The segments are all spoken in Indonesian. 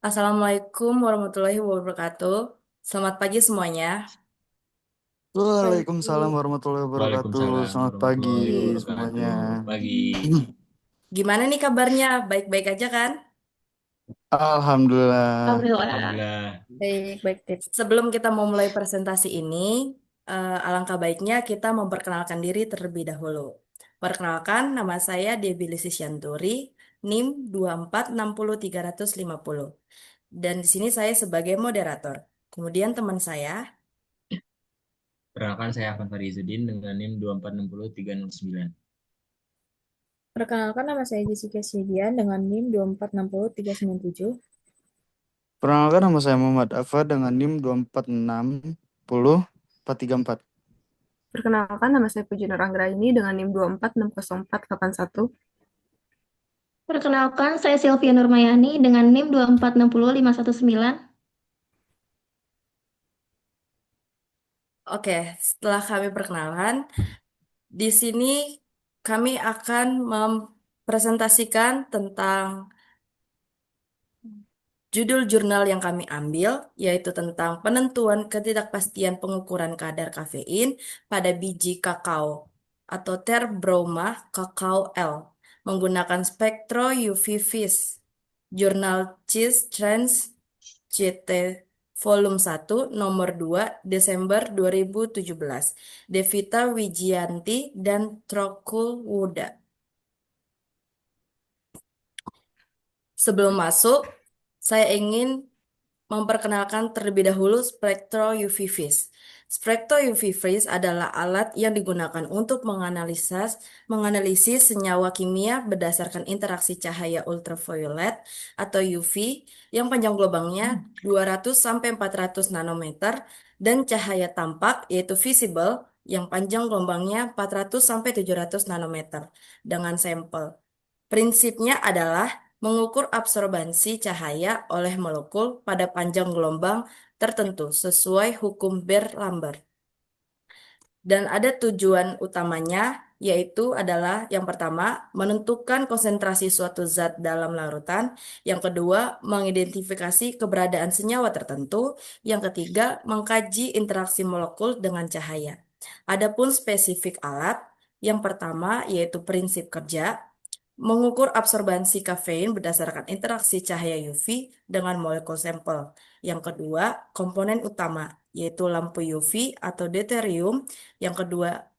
Assalamualaikum warahmatullahi wabarakatuh. Selamat pagi semuanya. Waalaikumsalam Pagi. warahmatullahi wabarakatuh. Waalaikumsalam Selamat pagi warahmatullahi semuanya. wabarakatuh. Pagi. Gimana nih kabarnya? Baik-baik aja kan? Alhamdulillah. Alhamdulillah. Alhamdulillah. Baik, baik, Tip. Sebelum kita memulai presentasi ini, alangkah baiknya kita memperkenalkan diri terlebih dahulu. Perkenalkan, nama saya Debilisi Syanturi, NIM 2460350. Dan di sini saya sebagai moderator. Kemudian teman saya, Perkenalkan saya Afan Farizuddin dengan NIM 2460309. Perkenalkan nama saya Jessica Sidian dengan NIM 2460397. Perkenalkan nama saya Muhammad Afa dengan NIM 2460434. Perkenalkan, nama saya Puji Nur Anggraini dengan NIM 2460481. Perkenalkan, saya Sylvia Nurmayani dengan NIM 2460519. oke, setelah kami perkenalan, di sini kami akan mempresentasikan tentang judul jurnal yang kami ambil, yaitu tentang penentuan ketidakpastian pengukuran kadar kafein pada biji kakao atau Terbroma Kakao L menggunakan spektro UV vis. Jurnal CIS Trends JT Volume 1 Nomor 2 Desember 2017. Devita Wijianti dan Trokul Wuda. Sebelum masuk, saya ingin memperkenalkan terlebih dahulu spektro UV vis. Spektro UV vis adalah alat yang digunakan untuk menganalisis senyawa kimia berdasarkan interaksi cahaya ultraviolet atau UV yang panjang gelombangnya 200 sampai 400 nanometer dan cahaya tampak yaitu visible yang panjang gelombangnya 400 sampai 700 nanometer dengan sampel. Prinsipnya adalah mengukur absorbansi cahaya oleh molekul pada panjang gelombang tertentu sesuai hukum Beer-Lambert. Dan ada tujuan utamanya, yaitu adalah yang pertama, menentukan konsentrasi suatu zat dalam larutan, yang kedua, mengidentifikasi keberadaan senyawa tertentu, yang ketiga, mengkaji interaksi molekul dengan cahaya. Adapun spesifik alat, yang pertama yaitu prinsip kerja, mengukur absorbansi kafein berdasarkan interaksi cahaya UV dengan molekul sampel. Yang kedua, komponen utama, yaitu lampu UV atau deuterium. Yang kedua,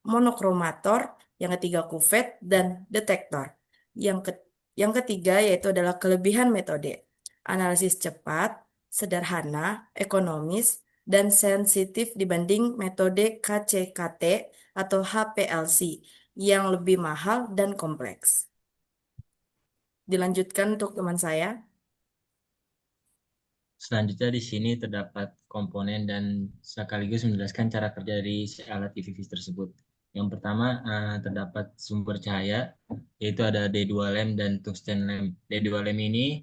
monokromator. Yang ketiga, kuvet dan detektor. Yang, yang ketiga, yaitu adalah kelebihan metode. Analisis cepat, sederhana, ekonomis, dan sensitif dibanding metode KCKT atau HPLC yang lebih mahal dan kompleks. Dilanjutkan untuk teman saya. Selanjutnya di sini terdapat komponen dan sekaligus menjelaskan cara kerja dari si alat UV vis tersebut. Yang pertama terdapat sumber cahaya, yaitu ada D2 lem dan tungsten lem. D2 lem ini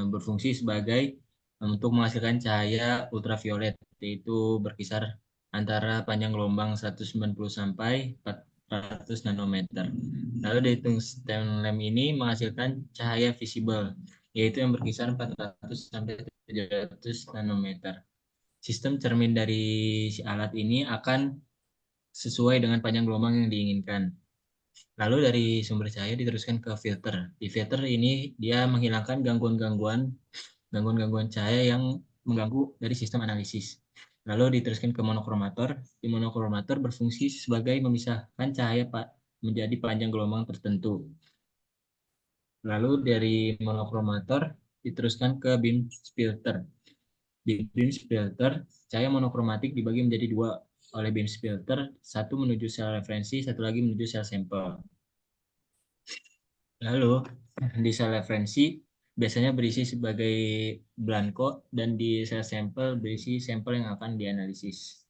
berfungsi sebagai untuk menghasilkan cahaya ultraviolet, yaitu berkisar antara panjang gelombang 190 sampai 400 nanometer. Lalu dari tungsten lem ini menghasilkan cahaya visible, yaitu yang berkisar 400 sampai 700 nanometer. Sistem cermin dari si alat ini akan sesuai dengan panjang gelombang yang diinginkan. Lalu dari sumber cahaya diteruskan ke filter. Di filter ini dia menghilangkan gangguan-gangguan cahaya yang mengganggu dari sistem analisis. Lalu diteruskan ke monokromator. Di monokromator berfungsi sebagai memisahkan cahaya menjadi panjang gelombang tertentu. Lalu dari monokromator diteruskan ke beam splitter. Di beam splitter, cahaya monokromatik dibagi menjadi dua oleh beam splitter, satu menuju sel referensi, satu lagi menuju sel sampel. Lalu di sel referensi biasanya berisi sebagai blanko dan di sel sampel berisi sampel yang akan dianalisis.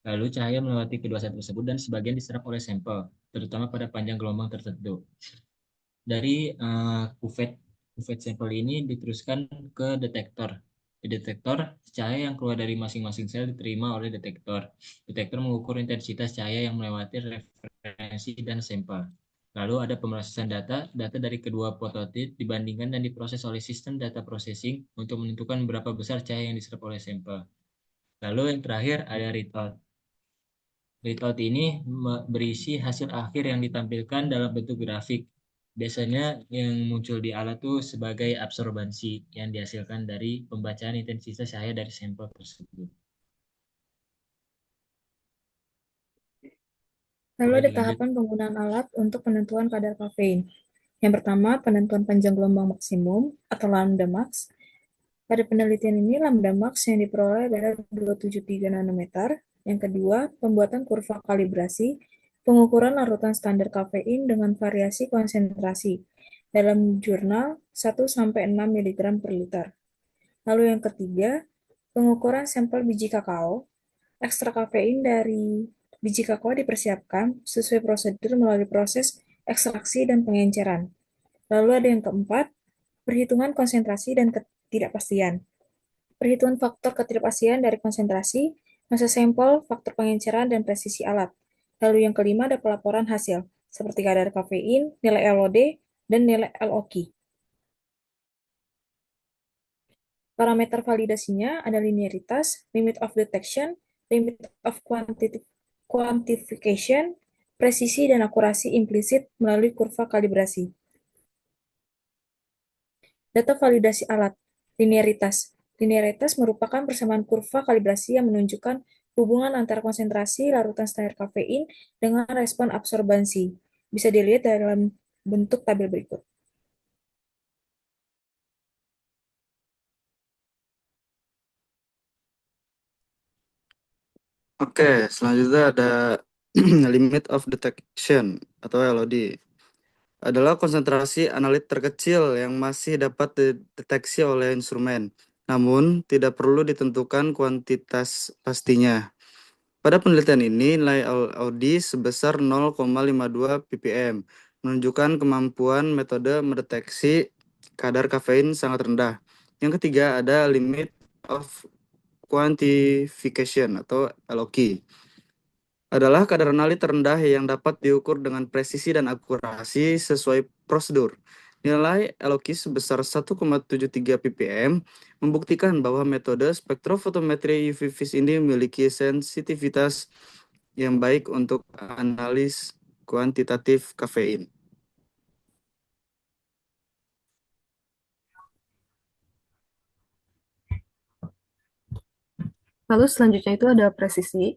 Lalu cahaya melewati kedua sel tersebut dan sebagian diserap oleh sampel, terutama pada panjang gelombang tertentu. Dari kuvet sampel ini diteruskan ke detektor. Di detektor, cahaya yang keluar dari masing-masing sel diterima oleh detektor. Detektor mengukur intensitas cahaya yang melewati referensi dan sampel. Lalu ada pemrosesan data dari kedua prototip dibandingkan dan diproses oleh sistem data processing untuk menentukan berapa besar cahaya yang diserap oleh sampel. Lalu yang terakhir ada readout. Readout ini berisi hasil akhir yang ditampilkan dalam bentuk grafik. Biasanya yang muncul di alat itu sebagai absorbansi yang dihasilkan dari pembacaan intensitas cahaya dari sampel tersebut. Lalu Oke, ada dilanjut. tahapan penggunaan alat untuk penentuan kadar kafein. Yang pertama, penentuan panjang gelombang maksimum atau lambda max. Pada penelitian ini, lambda max yang diperoleh adalah 273 nanometer. Yang kedua, pembuatan kurva kalibrasi, pengukuran larutan standar kafein dengan variasi konsentrasi dalam jurnal 1-6 mg per liter. Lalu yang ketiga, pengukuran sampel biji kakao. Ekstrak kafein dari biji kakao dipersiapkan sesuai prosedur melalui proses ekstraksi dan pengenceran. Lalu ada yang keempat, perhitungan konsentrasi dan ketidakpastian. Perhitungan faktor ketidakpastian dari konsentrasi, massa sampel, faktor pengenceran, dan presisi alat. Lalu yang kelima ada pelaporan hasil, seperti kadar kafein, nilai LOD, dan nilai LOQ. Parameter validasinya ada linearitas, limit of detection, limit of quantification, presisi dan akurasi implisit melalui kurva kalibrasi. Data validasi alat, linearitas. Linearitas merupakan persamaan kurva kalibrasi yang menunjukkan hubungan antara konsentrasi larutan standar kafein dengan respon absorbansi. Bisa dilihat dalam bentuk tabel berikut. Oke, selanjutnya ada limit of detection atau LOD. Adalah konsentrasi analit terkecil yang masih dapat dideteksi oleh instrumen, namun tidak perlu ditentukan kuantitas pastinya. Pada penelitian ini, nilai LOD sebesar 0,52 ppm, menunjukkan kemampuan metode mendeteksi kadar kafein sangat rendah. Yang ketiga ada limit of quantification atau LOQ. Adalah kadar analit terendah yang dapat diukur dengan presisi dan akurasi sesuai prosedur. Nilai LOQ sebesar 1,73 ppm membuktikan bahwa metode spektrofotometri UV vis ini memiliki sensitivitas yang baik untuk analis kuantitatif kafein. Lalu selanjutnya itu ada presisi.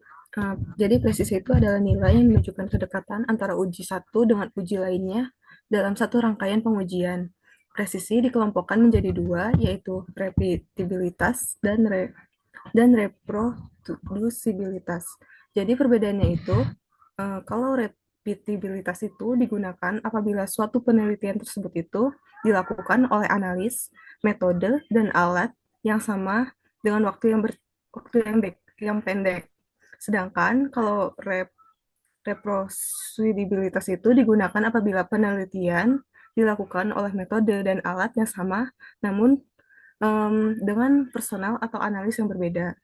Jadi presisi itu adalah nilai yang menunjukkan kedekatan antara uji satu dengan uji lainnya dalam satu rangkaian pengujian. Presisi dikelompokkan menjadi dua, yaitu repeatabilitas dan reproducibilitas. Jadi perbedaannya itu, kalau repeatabilitas itu digunakan apabila suatu penelitian tersebut itu dilakukan oleh analis, metode, dan alat yang sama dengan waktu yang pendek. Sedangkan kalau reproducibilitas itu digunakan apabila penelitian dilakukan oleh metode dan alat yang sama, namun dengan personal atau analis yang berbeda.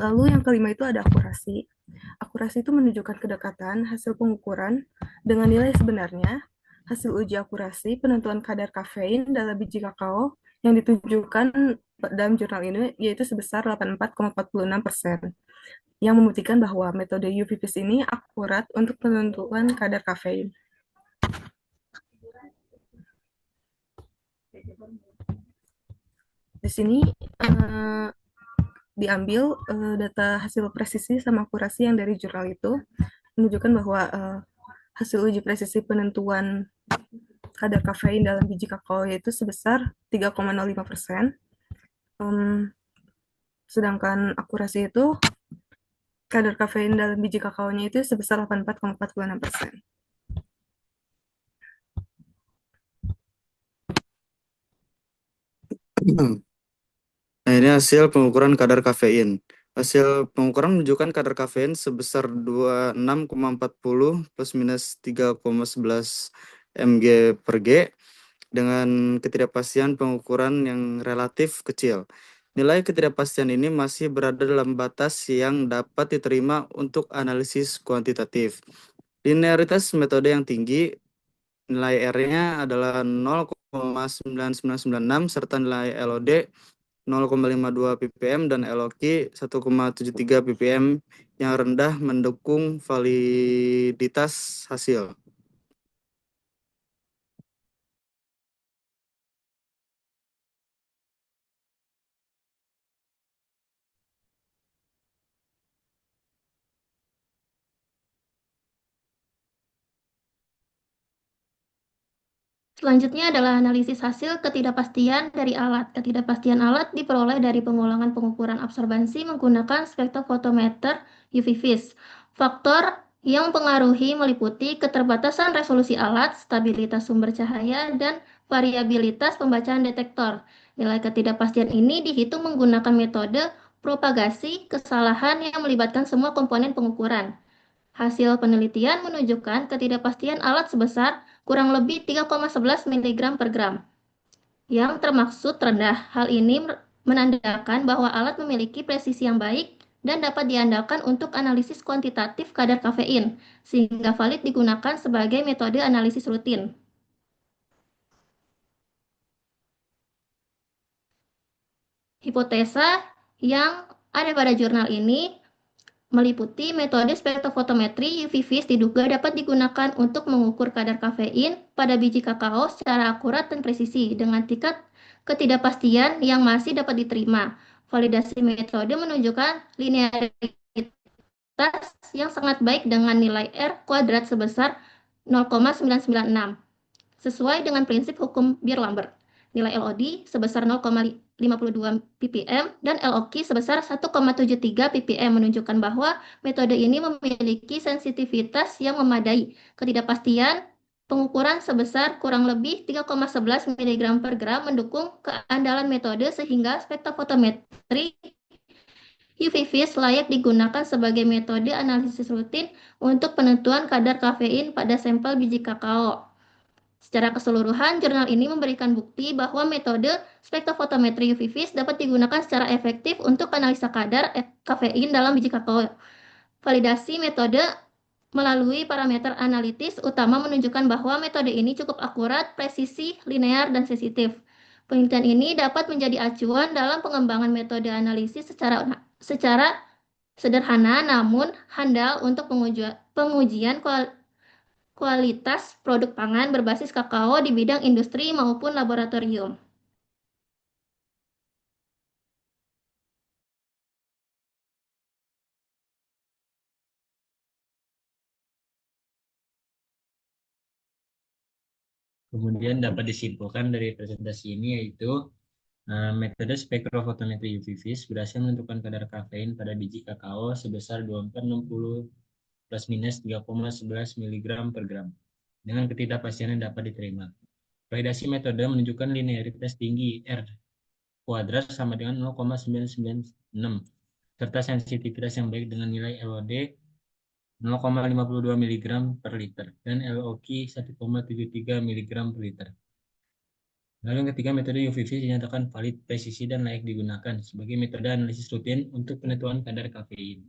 Lalu yang kelima itu ada akurasi. Akurasi itu menunjukkan kedekatan hasil pengukuran dengan nilai sebenarnya. Hasil uji akurasi penentuan kadar kafein dalam biji kakao yang ditunjukkan dalam jurnal ini yaitu sebesar 84,46%, yang membuktikan bahwa metode UV-VIS ini akurat untuk penentuan kadar kafein. Di sini diambil data hasil presisi sama akurasi yang dari jurnal itu menunjukkan bahwa hasil uji presisi penentuan kadar kafein dalam biji kakao yaitu sebesar 3,05%. Sedangkan akurasi itu kadar kafein dalam biji kakaonya itu sebesar 84,46%. Nah, ini hasil pengukuran kadar kafein. Hasil pengukuran menunjukkan kadar kafein sebesar 26,40 plus minus 3,11 mg per G dengan ketidakpastian pengukuran yang relatif kecil. Nilai ketidakpastian ini masih berada dalam batas yang dapat diterima untuk analisis kuantitatif. Linearitas metode yang tinggi nilai R-nya adalah 0,9996 serta nilai LOD 0,52 ppm dan LOQ 1,73 ppm yang rendah mendukung validitas hasil. Selanjutnya adalah analisis hasil ketidakpastian dari alat. Ketidakpastian alat diperoleh dari pengulangan pengukuran absorbansi menggunakan spektrofotometer UV-Vis. Faktor yang mempengaruhi meliputi keterbatasan resolusi alat, stabilitas sumber cahaya, dan variabilitas pembacaan detektor. Nilai ketidakpastian ini dihitung menggunakan metode propagasi kesalahan yang melibatkan semua komponen pengukuran. Hasil penelitian menunjukkan ketidakpastian alat sebesar kurang lebih 3,11 mg per gram, yang termaksud rendah. Hal ini menandakan bahwa alat memiliki presisi yang baik dan dapat diandalkan untuk analisis kuantitatif kadar kafein, sehingga valid digunakan sebagai metode analisis rutin. Hipotesa yang ada pada jurnal ini meliputi metode spektrofotometri UV-Vis diduga dapat digunakan untuk mengukur kadar kafein pada biji kakao secara akurat dan presisi dengan tingkat ketidakpastian yang masih dapat diterima. Validasi metode menunjukkan linearitas yang sangat baik dengan nilai R kuadrat sebesar 0,996 sesuai dengan prinsip hukum Beer-Lambert. Nilai LOD sebesar 0,52 ppm dan LOQ sebesar 1,73 ppm menunjukkan bahwa metode ini memiliki sensitivitas yang memadai. Ketidakpastian pengukuran sebesar kurang lebih 3,11 mg per gram mendukung keandalan metode sehingga spektrofotometri UV-Vis layak digunakan sebagai metode analisis rutin untuk penentuan kadar kafein pada sampel biji kakao. Secara keseluruhan, jurnal ini memberikan bukti bahwa metode spektrofotometri UV-Vis dapat digunakan secara efektif untuk analisa kadar kafein dalam biji kakao. Validasi metode melalui parameter analitis utama menunjukkan bahwa metode ini cukup akurat, presisi, linear, dan sensitif. Penelitian ini dapat menjadi acuan dalam pengembangan metode analisis secara sederhana namun handal untuk pengujian kualitas produk pangan berbasis kakao di bidang industri maupun laboratorium. Kemudian dapat disimpulkan dari presentasi ini yaitu metode spektrofotometri UV-Vis berhasil menentukan kadar kafein pada biji kakao sebesar 2460 plus minus 3,11 mg per gram dengan ketidakpastian yang dapat diterima. Validasi metode menunjukkan linearitas tinggi R kuadrat sama dengan 0,996 serta sensitivitas yang baik dengan nilai LOD 0,52 mg per liter dan LOQ 1,73 mg per liter. Lalu yang ketiga, metode UV-Vis dinyatakan valid, presisi, dan layak digunakan sebagai metode analisis rutin untuk penentuan kadar kafein.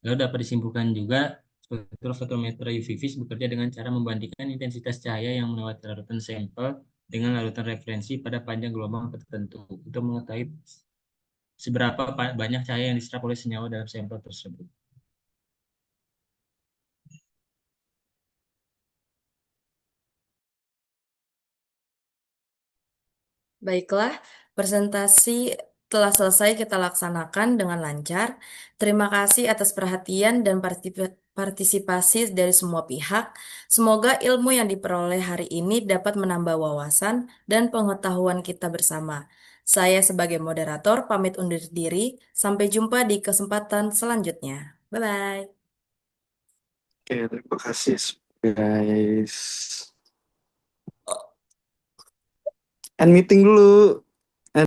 Lalu dapat disimpulkan juga, spektrofotometer UV-Vis bekerja dengan cara membandingkan intensitas cahaya yang melewati larutan sampel dengan larutan referensi pada panjang gelombang tertentu untuk mengetahui seberapa banyak cahaya yang diserap oleh senyawa dalam sampel tersebut. Baiklah, presentasi telah selesai kita laksanakan dengan lancar. Terima kasih atas perhatian dan partisipasi dari semua pihak. Semoga ilmu yang diperoleh hari ini dapat menambah wawasan dan pengetahuan kita bersama. Saya sebagai moderator pamit undur diri. Sampai jumpa di kesempatan selanjutnya. Bye-bye. Oke, terima kasih guys. End meeting dulu.